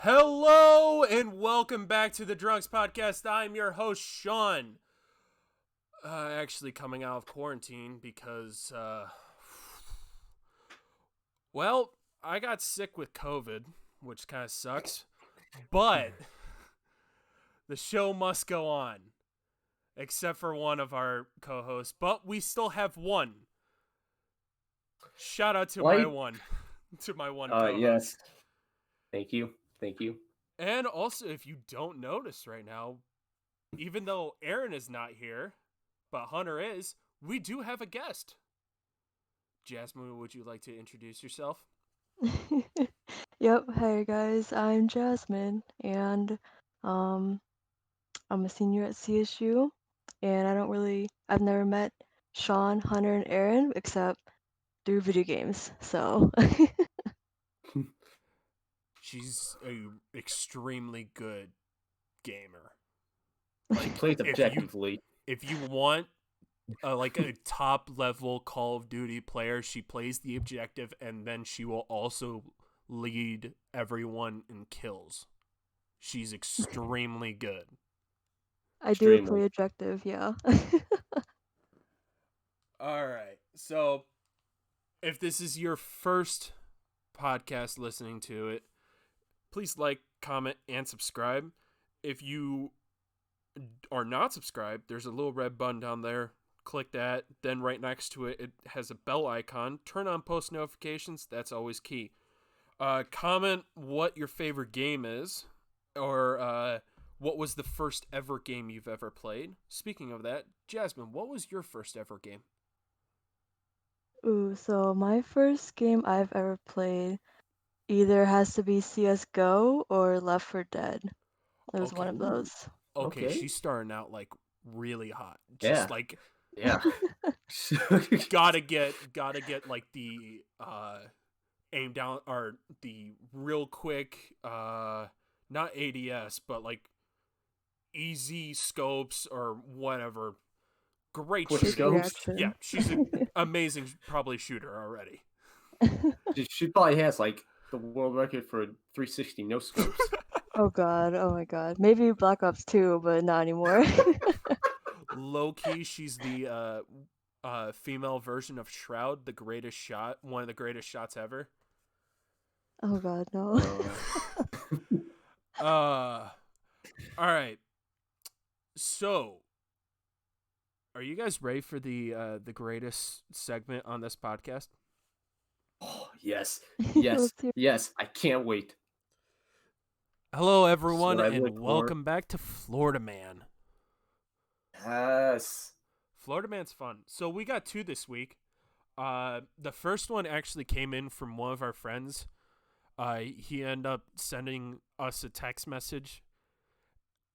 Hello and welcome back to the Drunks podcast. I'm your host, Sean. Actually coming out of quarantine because, I got sick with COVID, which kind of sucks. But the show must go on, except for one of our co-hosts. But we still have one. Shout out to my one co-host. Yes. Thank you. And also, if you don't notice right now, even though Aaron is not here, but Hunter is, we do have a guest. Jasmine, would you like to introduce yourself? Yep, hey guys, I'm Jasmine, and I'm a senior at CSU, and I've never met Sean, Hunter, and Aaron except through video games, so. She's a extremely good gamer. She plays objectively. If you want like a top level Call of Duty player, she plays the objective, and then she will also lead everyone in kills. She's extremely good. I do play objective, yeah. Alright, so if this is your first podcast listening to it, please like, comment, and subscribe. If you are not subscribed, there's a little red button down there. Click that. Then right next to it, it has a bell icon. Turn on post notifications. That's always key. Comment what your favorite game is, or what was the first ever game you've ever played. Speaking of that, Jasmine, what was your first ever game? Ooh, so my first game I've ever played either has to be CSGO or Left 4 Dead. It was one of those. Okay, she's starting out like really hot. Just yeah. gotta get like the aim down or the real quick not ADS but like easy scopes or whatever. Great scopes. Yeah, she's an amazing probably shooter already. She probably has like the world record for 360 no scopes. Oh my god. Maybe Black Ops 2, but not anymore. Low key, she's the female version of Shroud, the greatest shot, one of the greatest shots ever. Oh god, no. All right. So, are you guys ready for the greatest segment on this podcast? Oh, yes. I can't wait. Hello, everyone, and welcome back to Florida Man. Yes. Florida Man's fun. So we got two this week. The first one actually came in from one of our friends. He ended up sending us a text message.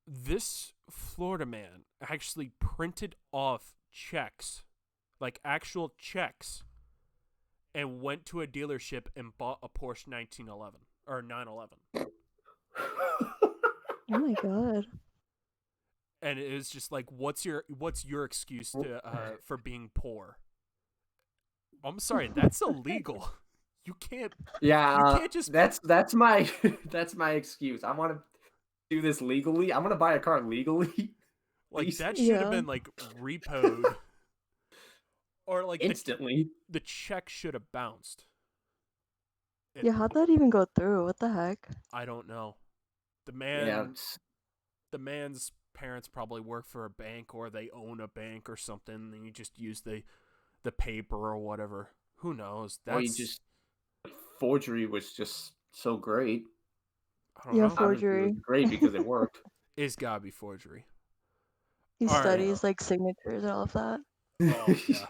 This Florida man actually printed off checks, like actual checks, and went to a dealership and bought a Porsche 1911 or 911. Oh my god. And it was just like, what's your excuse to for being poor? I'm sorry, that's illegal. You can't. Yeah, you can't just. That's my excuse. I want to do this legally. I'm gonna buy a car legally. Like that should have been like repoed, or like instantly. The check should have bounced. Yeah, how'd that even go through? What the heck? I don't know. The man's parents probably work for a bank or they own a bank or something, and you just use the paper or whatever. Who knows? Forgery was just so great. I don't know. Forgery. It was great because it worked. It's gotta be forgery. He studies like signatures and all of that. Oh yeah.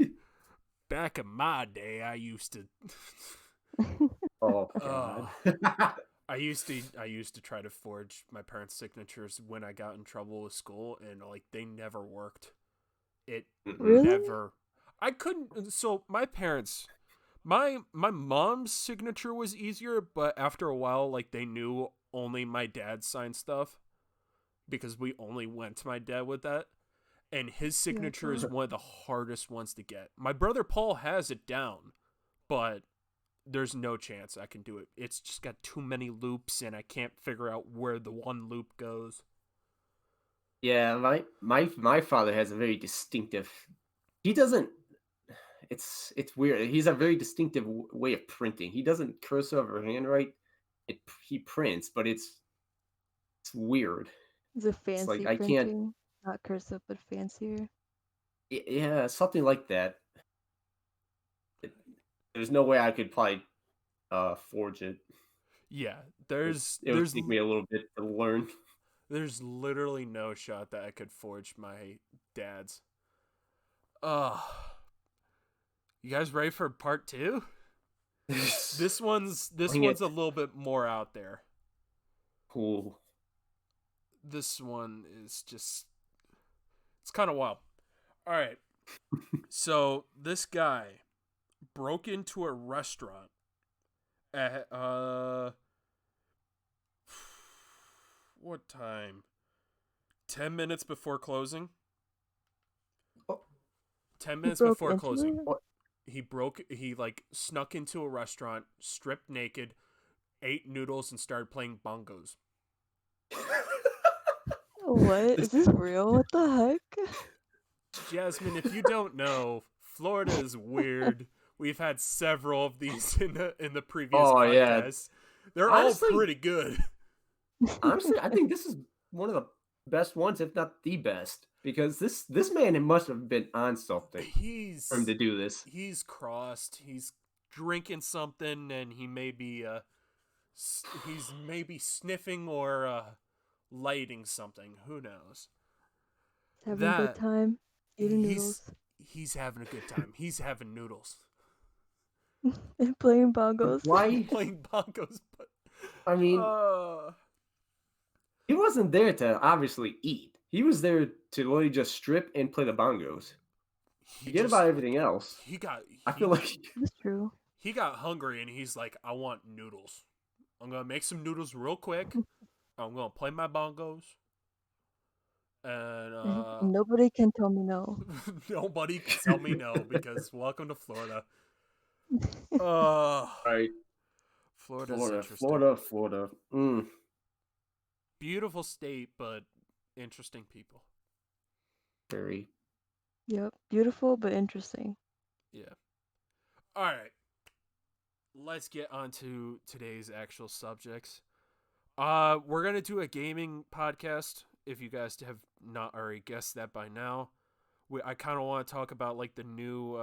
Back in my day, I used to. Oh god. I used to try to forge my parents' signatures when I got in trouble with school, and like they never worked. It really? never. I couldn't. So my parents, my mom's signature was easier, but after a while, like they knew only my dad signed stuff, because we only went to my dad with that, and his signature is one of the hardest ones to get. My brother Paul has it down, but there's no chance I can do it. It's just got too many loops, and I can't figure out where the one loop goes. Yeah, my father has a very distinctive. He doesn't. It's weird. He's a very distinctive way of printing. He doesn't cursive or handwrite. He prints, but it's weird. Is it It's like fancy I can't. printing? Not cursive, but fancier. Yeah, something like that. There's no way I could probably forge it. Yeah, It would take me a little bit to learn. there's literally no shot that I could forge my dad's. Ugh. You guys ready for part 2? This one's Bring it. a little bit more out there. Cool. This one is just, it's kind of wild. All right. So this guy broke into a restaurant at what time? 10 minutes before closing. Oh. 10 minutes broke before into closing. it? He like snuck into a restaurant, stripped naked, ate noodles, and started playing bongos. What? Is this real? What the heck? Jasmine, if you don't know, Florida is weird. We've had several of these in the previous podcasts. Yeah. They're honestly, all pretty good. Honestly, I think this is one of the best ones, if not the best, because this man must have been on something for him to do this. He's crossed. He's drinking something, and he may be he's maybe sniffing or lighting something. Who knows? Having a good time. Eating noodles. He's having a good time. He's having noodles. And playing bongos. Why? Playing bongos, but I mean, he wasn't there to obviously eat. He was there to literally just strip and play the bongos. Forget about everything else. I feel like that's true. He got hungry and he's like, I want noodles. I'm gonna make some noodles real quick. I'm gonna play my bongos. And nobody can tell me no. Nobody can tell me no, because welcome to Florida. Right. Florida. Beautiful state, but interesting people. Very. Yep. Beautiful but interesting. Yeah. All right. Let's get on to today's actual subjects. We're gonna do a gaming podcast. If you guys have not already guessed that by now, I kind of want to talk about like the new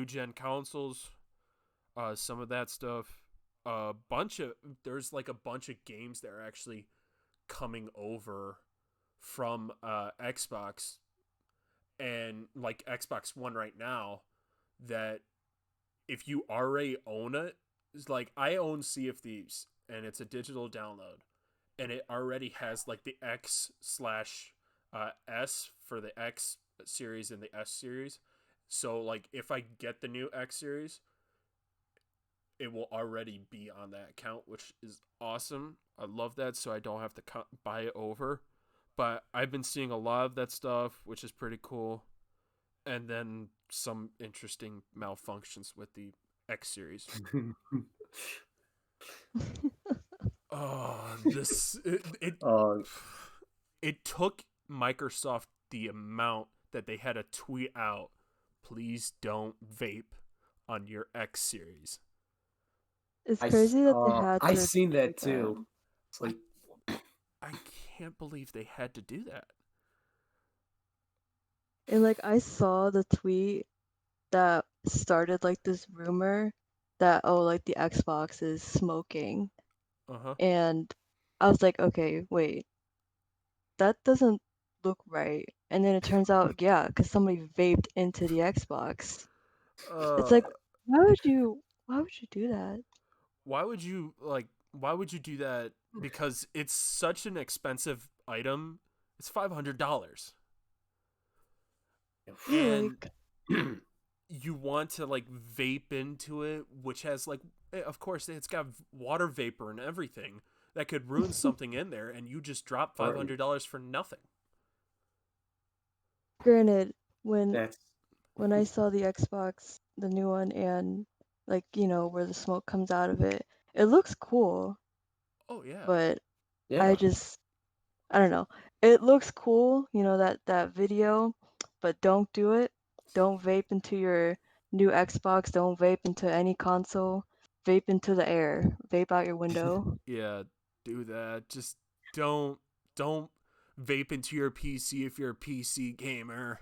gen consoles, some of that stuff. There's like a bunch of games that are actually coming over from Xbox and like Xbox One right now that if you already own it, it's like I own Sea of Thieves and it's a digital download. And it already has like the X/S for the X series and the S series. So like if I get the new X series, it will already be on that account, which is awesome. I love that, so I don't have to buy it over. But I've been seeing a lot of that stuff, which is pretty cool. And then some interesting malfunctions with the X series. It took Microsoft the amount that they had to tweet out, please don't vape on your X series. It's crazy that they had to. I seen that too. It's like I can't believe they had to do that. And like I saw the tweet that started like this rumor that like the Xbox is smoking. And I was like, okay, wait, that doesn't look right. And then it turns out, yeah, because somebody vaped into the Xbox. It's like, why would you do that? Why would you do that? Because it's such an expensive item. It's $500. And you want to like vape into it, which has like, of course, it's got water vapor and everything that could ruin something in there, and you just drop $500 for nothing. Granted, when I saw the Xbox, the new one, and like, where the smoke comes out of it. It looks cool, Oh yeah. but I Yeah. just I don't know. It looks cool, that video, but don't do it. Don't vape into your new Xbox. Don't vape into any console. Vape into the air. Vape out your window. Yeah, do that. Just don't don't vape into your PC if you're a PC gamer.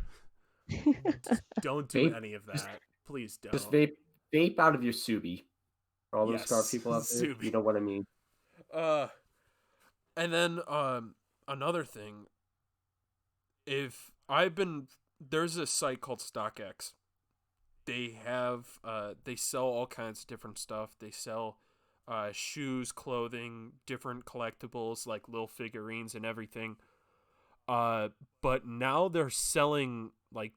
Don't do Vape. any of Just that. Please just don't. vape out of your Subi. For all those car Yes, people out there, Zuby. you know what I mean. Uh, and then another thing. If I've been there's a site called StockX. They sell all kinds of different stuff. They sell shoes, clothing, different collectibles like little figurines and everything. But now they're selling like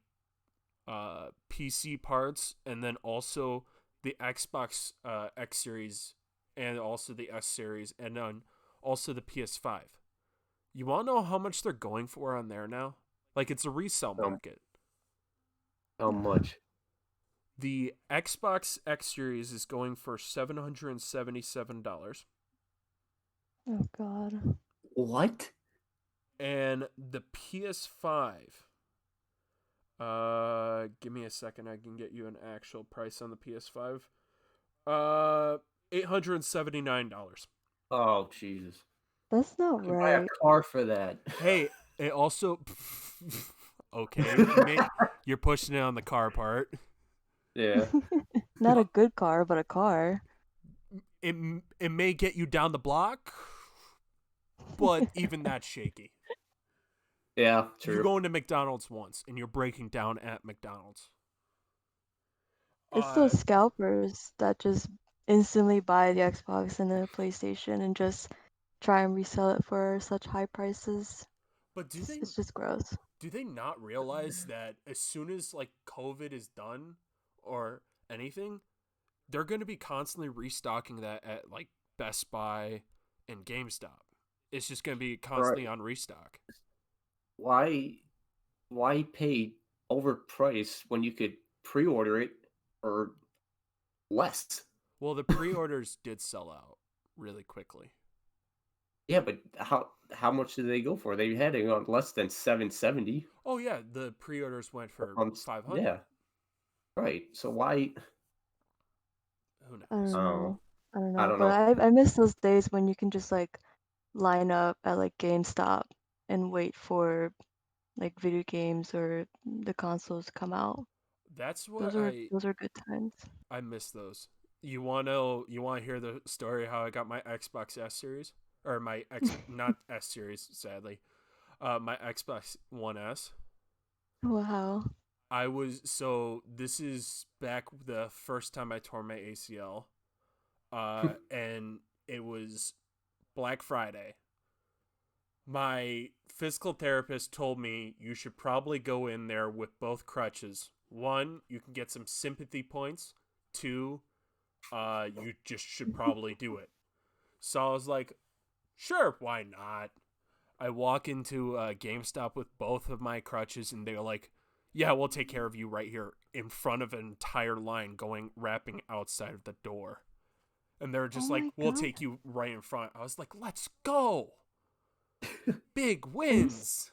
PC parts and then also the Xbox X series and also the S series and then also the PS5. You want to know how much they're going for on there now? Like it's a resale Um, market. how much? The Xbox X series is going for $777 Oh God. What? and the PS5 give me a second, I can get you an actual price on the PS5. $879. Oh Jesus! That's I not could buy a right. car for that. Hey, it also okay, you're pushing it on the car part. Yeah. Not a good car, but a car. It it may get you down the block, but even that's shaky. Yeah. You True. go into McDonald's once and you're breaking down at McDonald's. It's Uh, those scalpers that just instantly buy the Xbox and the PlayStation and just try and resell it for such high prices. but It's just gross. do they not realize that as soon as like COVID is done or anything, they're going to be constantly restocking that at like Best Buy and GameStop. It's just going to be Right. constantly on restock. Why? Why pay overpriced when you could pre-order it for less? Well, the pre-orders did sell out really quickly. Yeah, but how much did they go for? They had it on less than 770. Oh yeah, the pre-orders went for Yeah, 500. right. So why? Who I knows? don't Oh, know. I don't I know. don't But know. I miss those days when you can just like line up at like GameStop and wait for like video games or the consoles to come out. That's what Those are good times. I miss those. You want to hear the story how I got my Xbox S series or my X not S series sadly. My Xbox One S. Wow. This is back the first time I tore my ACL. And it was Black Friday. My physical therapist told me you should probably go in there with both crutches. One, you can get some sympathy points. Two, you just should probably do it. So I was like, sure, why not? I walk into GameStop with both of my crutches, and they're like, yeah, we'll take care of you right here in front of an entire line going wrapping outside of the door. And they're Oh just like, my we'll God. take you right in front. I was like, let's go. Big Thanks. wins.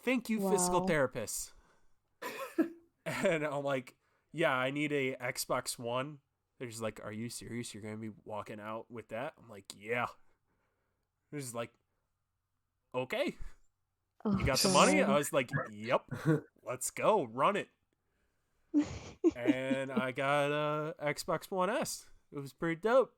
Thank you, physical Wow. therapists. And I'm like, yeah, I need a Xbox One. They're just like, are you serious? You're going to be walking out with that? I'm like, yeah. They're just like, okay. Oh You got the money? I God. was like, yep. Let's go. Run it. And I got a Xbox One S. It was pretty dope.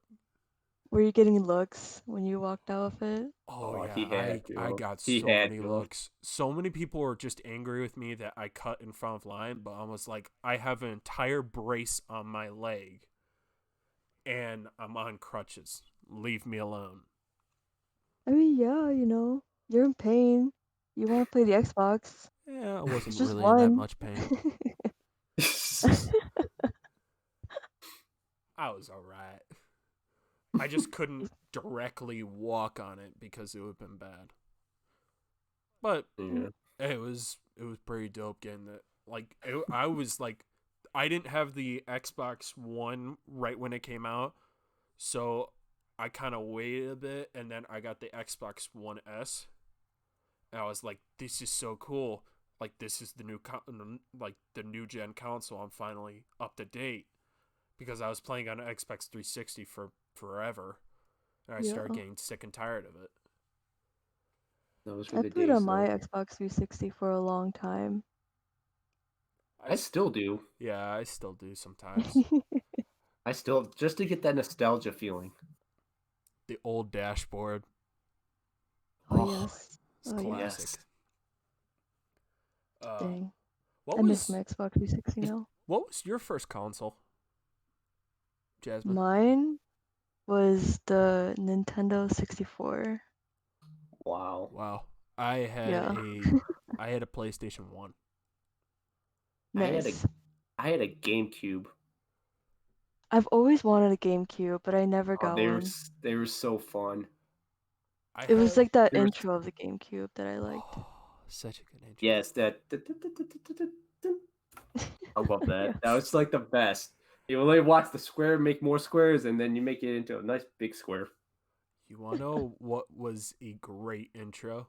Were you getting looks when you walked out of it? Oh Oh, yeah, he had I to. got He so had many to. looks. So many people were just angry with me that I cut in front of line, but I was like, I have an entire brace on my leg and I'm on crutches. Leave me alone. I mean, yeah, you're in pain. You want to play the Xbox. Yeah, I It's wasn't just really in that one. much pain. I was alright. I just couldn't directly walk on it because it would have been bad. But Yeah. it was pretty dope getting that. Like I was like I didn't have the Xbox One right when it came out, so I kind of waited a bit, and then I got the Xbox One S, and I was like, "This is so cool! Like, this is the the new gen console. I'm finally up to date." Because I was playing on an Xbox 360 for forever, and I Yeah. started getting sick and tired of it. Those were I the played on days, my though. Xbox 360 for a long time. I still do. Yeah, I still do sometimes. I still, just to get that nostalgia feeling. The old dashboard. Oh Oh, yes. It's Oh yeah. classic. yes. Uh, Dang. what I miss was my Xbox 360 now. what was your first console, Jasmine? Mine was the Nintendo 64. Wow. Wow, I had Yeah. a I had a PlayStation 1. I had a Nice. I had a GameCube. I've always wanted a GameCube, but I never Oh, got one. they were so fun. I It was have like that They were intro of the GameCube that I liked. such a good intro. yes, that. I love that. That Yes. was like the best. You only watch the square make more squares, and then you make it into a nice big square. You want to know what was a great intro?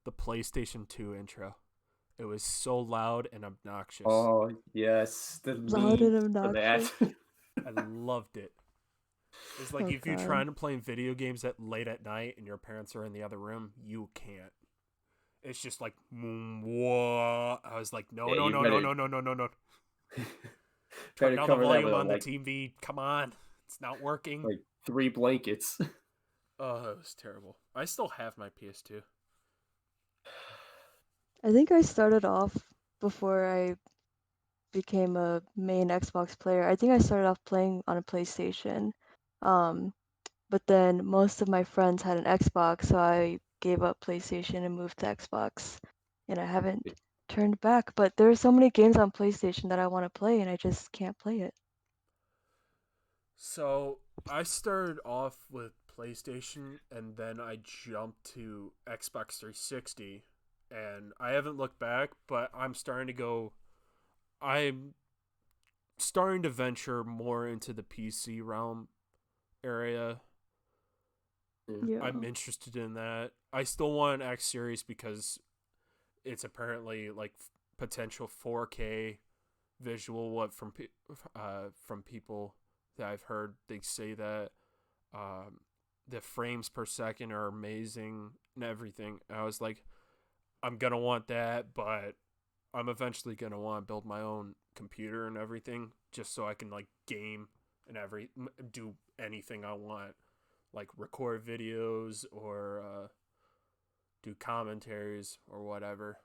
The PlayStation 2 intro. It was so loud and obnoxious. Oh yes, the Loud lead and for that. obnoxious. I loved it. It's like Oh if you're god. trying to play video games at late at night and your parents are in the other room, you can't. It's just like, whoa. I was like, no, Yeah, no, you no, no, better no, no, no, no, no. Turn better down the cover that volume with on the like TV. Come on. It's not working. 3 blankets. Oh, it was terrible. I still have my PS2. I think I started off before I became a main Xbox player. I think I started off playing on a PlayStation. Um, but then most of my friends had an Xbox, so I gave up PlayStation and moved to Xbox. And I haven't turned back. But there are so many games on PlayStation that I want to play, and I just can't play it. So I started off with PlayStation and then I jumped to Xbox 360 and I haven't looked back, but I'm starting to venture more into the PC realm area. I'm Yeah. interested in that. I still want an X series because it's apparently like potential 4K visual. What from people that I've heard, they say that the frames per second are amazing and everything. I was like, I'm gonna want that, but I'm eventually gonna want to build my own computer and everything just so I can like game and do anything I want, like record videos or do commentaries or whatever.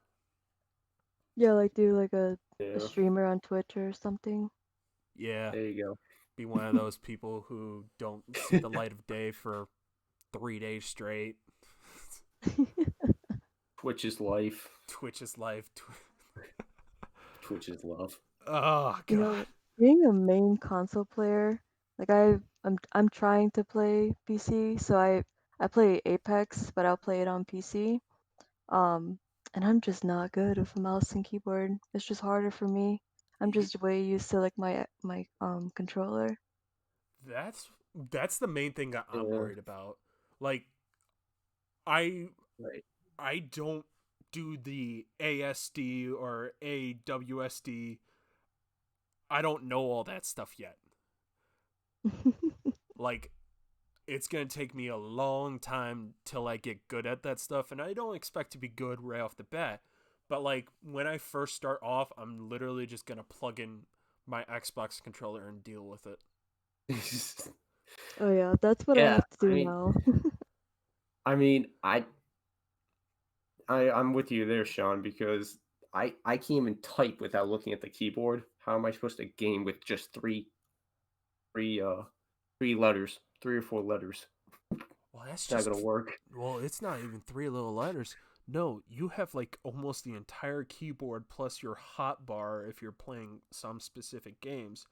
Yeah, like do like a Yeah, streamer on Twitch or something. Yeah, there you be one of those people who don't see the light of day for 3 days straight. Twitch is life. Twitch is life. Twitch is love. Oh You god. know, being a main console player, like I'm trying to play PC, so I play Apex, but I'll play it on PC. Um, and I'm just not good with a mouse and keyboard. It's just harder for me. I'm just way used to like my controller. That's that's the main thing that I'm Yeah, worried about. Like I right. I don't do the ASD or AWSD. I don't know all that stuff yet. Like it's going to take me a long time till I get good at that stuff and I don't expect to be good right off the bat. But like when I first start off, I'm literally just going to plug in my Xbox controller and deal with it. Oh yeah, that's what I Yeah, have to do now. I mean, I'm with you there, Sean, because I can't even type without looking at the keyboard. How am I supposed to game with just three three letters, 3 or 4 letters? Well, that's It's not just gonna work. well, it's not even three little letters. No, you have like almost the entire keyboard plus your hot bar if you're playing some specific games.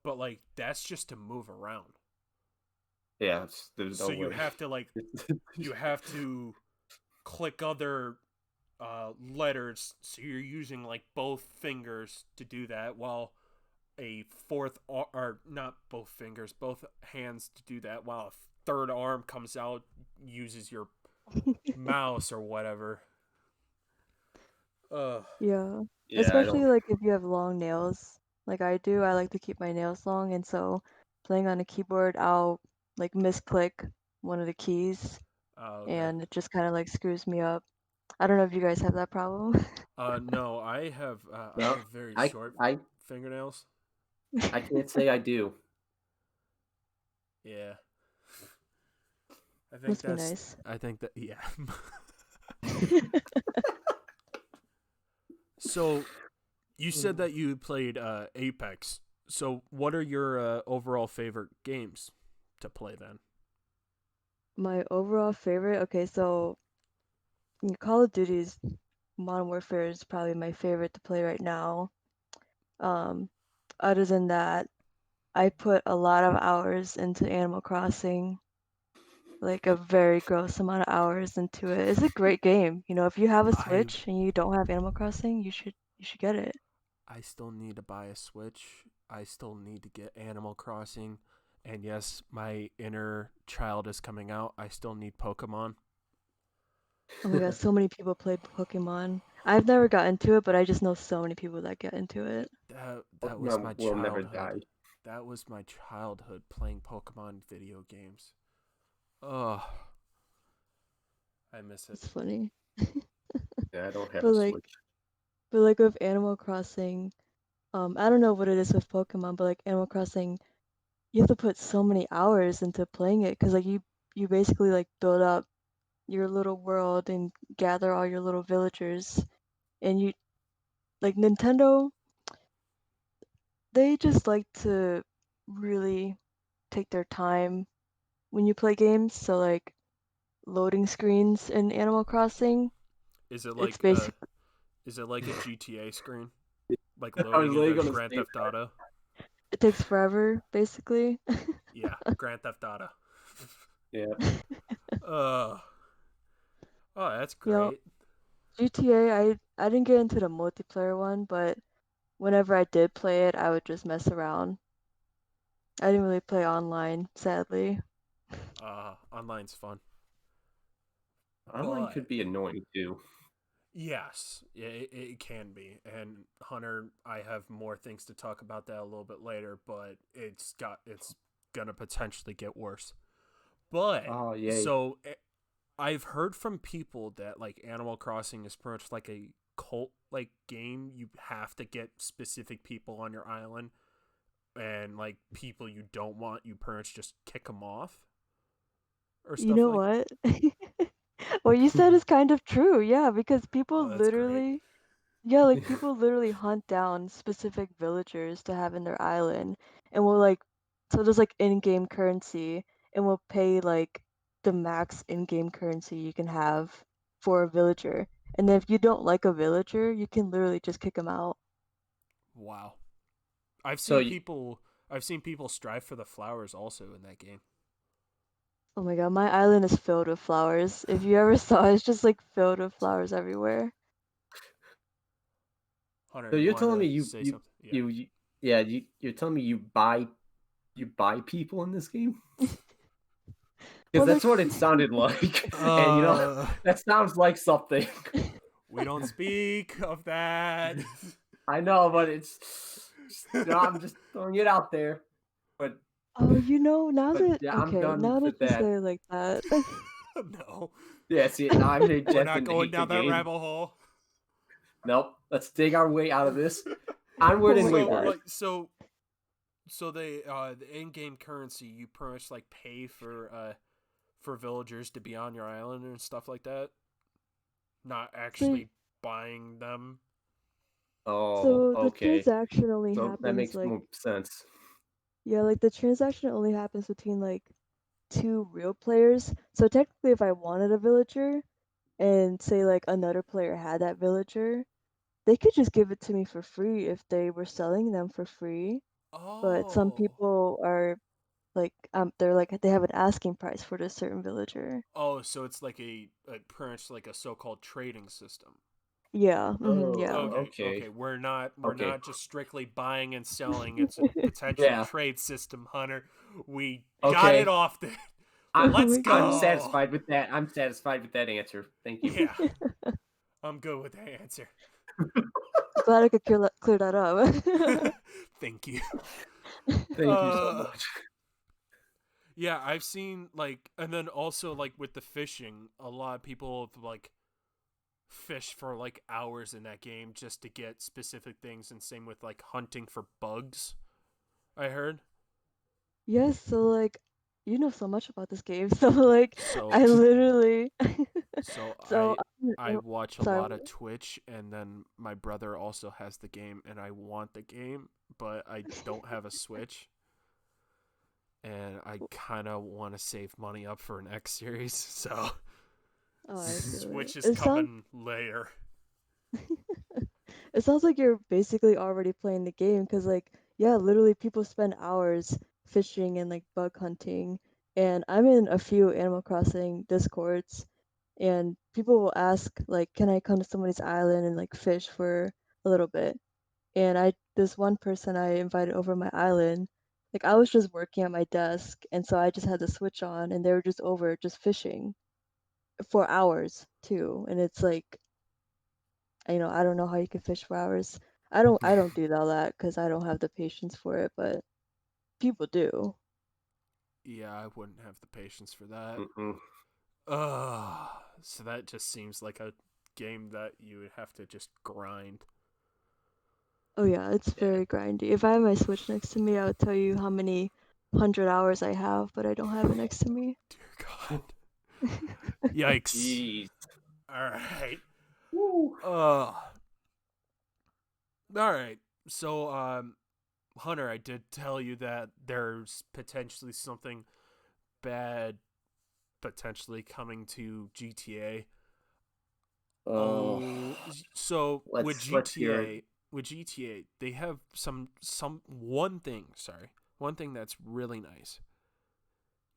But like that's just to move around. Yeah, there's no So you way. have to like you have to click other letters, so you're using like both fingers to do that, while a or not both fingers, both hands to do that, while a third arm comes out, uses your mouse or whatever. Yeah. Yeah, I Especially don't. like if you have long nails, like I do, I like to keep my nails long, and so playing on a keyboard, I'll like misclick one of the keys, Okay. and it just kind of like screws me up. I don't know if you guys have that problem. No, I No, have very I short I fingernails. I can't say I do. Yeah. Must be nice. I think that yeah. So you said that you played Apex. So what are your overall favorite games to play then? My overall favorite, okay, so Call of Duty's Modern Warfare is probably my favorite to play right now. Um, Other than that, I put a lot of hours into Animal Crossing, like a very gross amount of hours into it. It's a great game. If you have a I Switch and you don't have Animal Crossing, you should get it. I still need to buy a Switch. I still need to get Animal Crossing. And yes, my inner child is coming out. I still need Pokemon. Oh my God, so many people play Pokemon. I've never got into it, but I just know so many people that get into it. That was my Pokemon will never childhood. die. That was my childhood playing Pokemon video games. Oh, I miss it. It's funny. Yeah, I don't have But a like, Switch. but like with Animal Crossing, I don't know what it is with Pokemon, but like Animal Crossing, you have to put so many hours into playing it because like you basically like build up your little world and gather all your little villagers, and you like Nintendo, they just like to really take their time when you play games. So like loading screens in Animal Crossing, Is it it's like basic. a GTA screen? Like I was loading literally into gonna Grand say Theft Auto? It takes forever, basically. Yeah, Grand Theft Auto. yeah. uh oh, that's You know, great. GTA, I didn't get into the multiplayer one, but whenever I did play it, I would just mess around. I didn't really play online, sadly. Online's fun. Online But could be annoying too. yes, it can be. And Hunter, I have more things to talk about that a little bit later, but it's gonna potentially get worse. But Oh yay. so I've heard from people that like Animal Crossing is pretty much like a cult like game. You have to get specific people on your island, and like people you don't want, you pretty much just kick them off or You stuff know like. what? What you said is kind of true, yeah, because people Oh, that's great. literally, yeah, like people literally hunt down specific villagers to have in their island, and will like, so there's like in-game currency, and will pay like the max in-game currency you can have for a villager. And then if you don't like a villager, you can literally just kick them out. Wow. I've So seen people I've seen people strive for the flowers also in that game. Oh my God, my island is filled with flowers. If you ever saw it, it's just like filled with flowers everywhere. Hunter, so you you're wanted telling me to say something? Yeah. you yeah you're telling me you buy people in this game? Because Well, that's what there's it sounded like, and Uh that sounds like something. we don't speak of that. I know, but I'm just throwing it out there. But oh, now but that yeah, I'm okay, done now that with you that. say it like that, No. Yeah, see, now I made We're not Jasmine going hate the down that game. rabbit hole. Nope. Let's dig our way out of this. Onward oh and my So God. wayward. like so they the in-game currency you pretty much like pay for villagers to be on your island and stuff like that, not So, actually buying them. Oh, so the okay. transaction only So that happens makes like, more sense. yeah, like the transaction only happens between like two real players. So technically, if I wanted a villager and say like another player had that villager, they could just give it to me for free if they were selling them for free. But some Oh. people are they're like they have an asking price for this certain villager. Oh, so it's like pretty much like a so-called trading system. Yeah, yeah. Oh, Okay. We're not Okay. just strictly buying and selling. It's a potential Yeah. trade system, Hunter. We got it Okay. off there. I, Oh Let's my I'm god. go. satisfied with that. I'm satisfied with that answer. Thank you. Yeah, I'm good with that answer. Glad I could clear that up. Thank you. Thank you so Uh, much. yeah, I've seen like, and then also like with the fishing, a lot of people have like fish for like hours in that game just to get specific things, and same with like hunting for bugs. I heard. Yes, so like you know so much about this game. So like So I literally so so I watch a sorry. lot of Twitch, and then my brother also has the game, and I want the game, but I don't have a Switch, and I kind of want to save money up for an X series, so Oh, I feel it. Switch is coming later. It sounds like you're basically already playing the game because, like, yeah, literally people spend hours fishing and like bug hunting. And I'm in a few Animal Crossing Discords, and people will ask, like, can I come to somebody's island and like fish for a little bit? And this one person I invited over my island, like, I was just working at my desk, and so I just had the switch on, and they were just over just fishing for hours too. And it's like, I don't know how you can fish for hours. I don't do all that because I don't have the patience for it, but people do. Yeah, I wouldn't have the patience for that. Mm-mm. So that just seems like a game that you would have to just grind. Oh yeah, it's Yeah. very grindy. If I had my Switch next to me, I would tell you how many 100 hours I have, but I don't have it next to me. Dear God. Yikes. Jeez. All right. Woo. All right. So, Hunter, I did tell you that there's potentially something bad potentially coming to GTA. Oh, So let's hear it. with GTA, they have one thing that's really nice.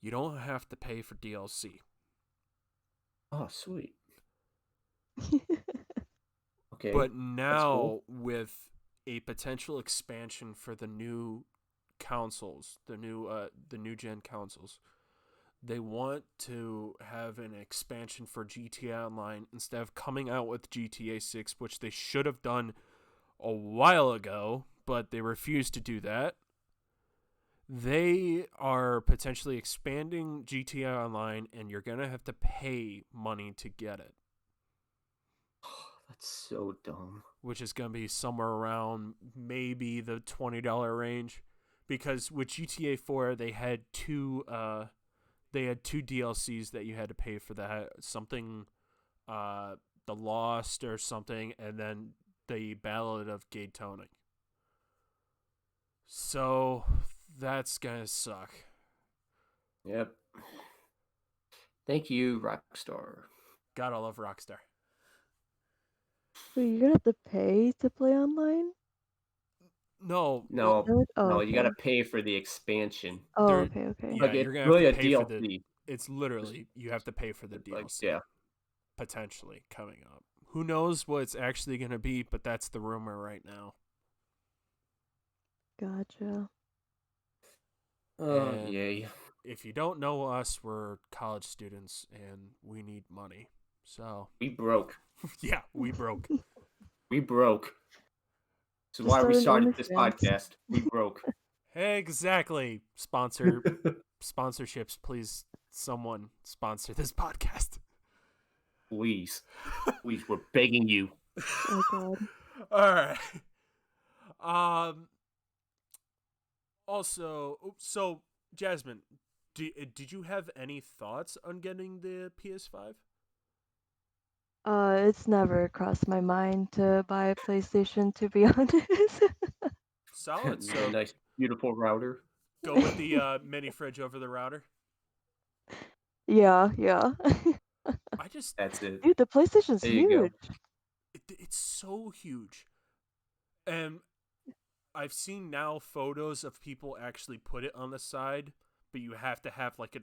You don't have to pay for DLC. Oh, sweet. Okay, But that's cool. now with a potential expansion for the new consoles, the new gen consoles, they want to have an expansion for GTA Online instead of coming out with GTA 6, which they should have done a while ago, but they refused to do that. They are potentially expanding GTA Online, and you're going to have to pay money to get it, That's so dumb. which is going to be somewhere around maybe the $20 range. Because with GTA 4, they had two DLCs that you had to pay for that. Something, The Lost or something, and then the Ballad of Gay Tony. So that's gonna suck. Yep. Thank you, Rockstar. Gotta love Rockstar. Wait, you're gonna have to pay to play online? No, well, No, Oh, no, you gotta okay. pay for the expansion. Oh, there. okay, okay. Yeah, Like you're it's gonna have really to a pay for the. DLC. It's literally you have to pay for the Like, DLC yeah. potentially coming up. Who knows what it's actually gonna be? But that's the rumor right now. Gotcha. Oh, And yay. if you don't know us, we're college students and we need money. So We broke. yeah, we broke. We broke. This is Just why we start an started this OnlyFans. podcast. We broke. Exactly. Sponsorships, please. Someone sponsor this podcast. Please. Please, we're begging you. Oh god. All right. Also, so Jasmine, did you have any thoughts on getting the PS5? It's never crossed my mind to buy a PlayStation, to be honest. Solid. Need a So nice, beautiful router. go with the mini fridge over the router. Yeah, yeah. I just That's it. Dude, the PlayStation's There you go. huge. it's so huge, and I've seen now photos of people actually put it on the side, but you have to have like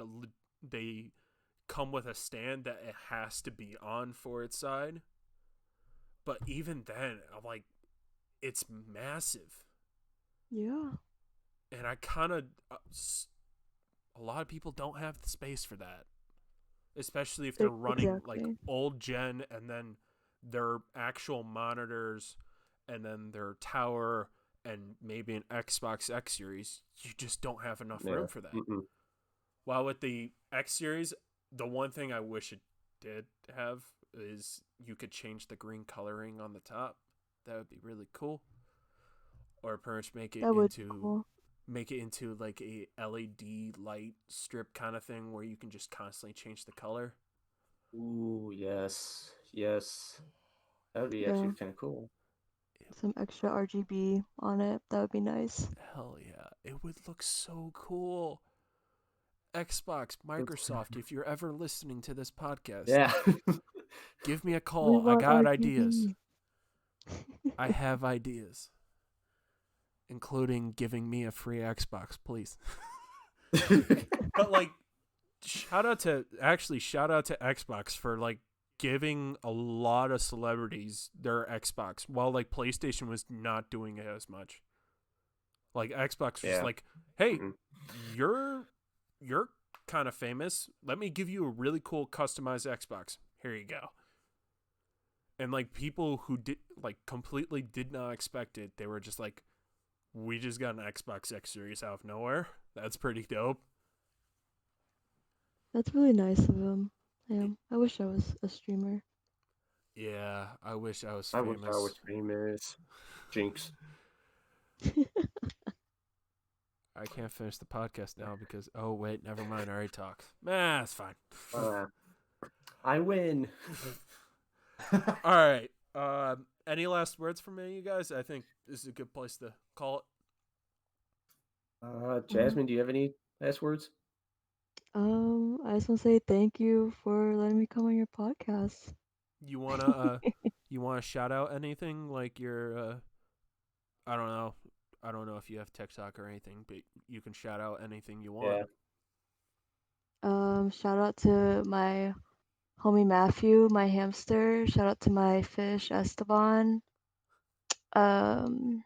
they come with a stand that it has to be on for its side. But even then, I'm like, it's massive. Yeah. And I kind of, a lot of people don't have the space for that, especially if they're running like Exactly. old gen and then their actual monitors and then their tower and maybe an Xbox X Series. You just don't have enough room for that. Mm-mm. While with the X Series, the one thing I wish it did have is you could change the green coloring on the top. That would be really cool. Or pretty much That would be cool. make it into like a LED light strip kind of thing where you can just constantly change the color. Ooh, yes. Yes. That would be actually Yeah. kind of cool. Some extra RGB on it. That would be nice. Hell yeah. It would look so cool. Xbox, Microsoft, if you're ever listening to this podcast, Yeah. give me a We call. I want got ideas. RGB. I have ideas, including giving me a free Xbox, please. But like, shout out to Xbox for like giving a lot of celebrities their Xbox while like PlayStation was not doing it as much. Like Xbox was Yeah. like, "Hey, Mhm. you're kind of famous. Let me give you a really cool customized Xbox. Here you go." And like people who did like completely did not expect it, they were just like, "We just got an Xbox X Series out of nowhere. That's pretty dope." That's really nice of him. Yeah. I wish I was a streamer. Yeah, I wish I was I wish I was famous. famous. Jinx. I can't finish the podcast now because oh wait, never mind. I already talked. Nah, it's fine. I win. All right. Any last words from any of you guys? I think this is a good place to call it. Jasmine, do you have any last words? I just want to say thank you for letting me come on your podcast. You wanna shout out anything like your I don't know. I don't know if you have TikTok or anything, but you can shout out anything you want. Shout out to my homie Matthew, my hamster. Shout out to my fish Esteban. Um,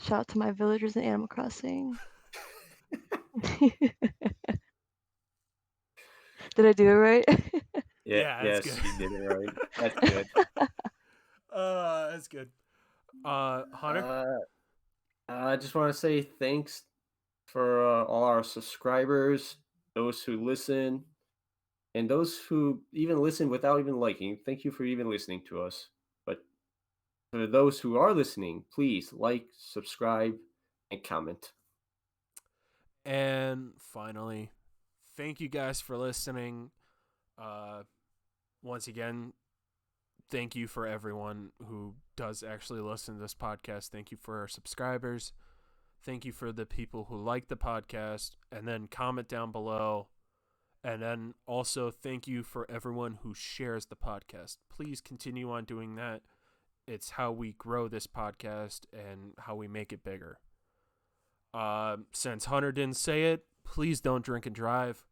Shout out to my villagers in Animal Crossing. Did I do it right? Yeah. Yeah, that's Yes, good. you did it right. That's good. That's good. Hunter? I just want to say thanks for all our subscribers, those who listen, and those who even listen without even liking. Thank you for even listening to us. But for those who are listening, please like, subscribe, and comment. And finally, thank you guys for listening. Once again, thank you for everyone who does actually listen to this podcast. Thank you for our subscribers. Thank you for the people who like the podcast and then comment down below. And then also thank you for everyone who shares the podcast. Please continue on doing that. It's how we grow this podcast and how we make it bigger. Since Hunter didn't say it, please don't drink and drive.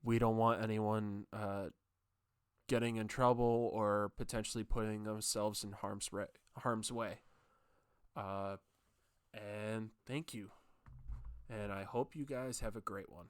We don't want anyone getting in trouble or potentially putting themselves in harm's way. And thank you. And I hope you guys have a great one.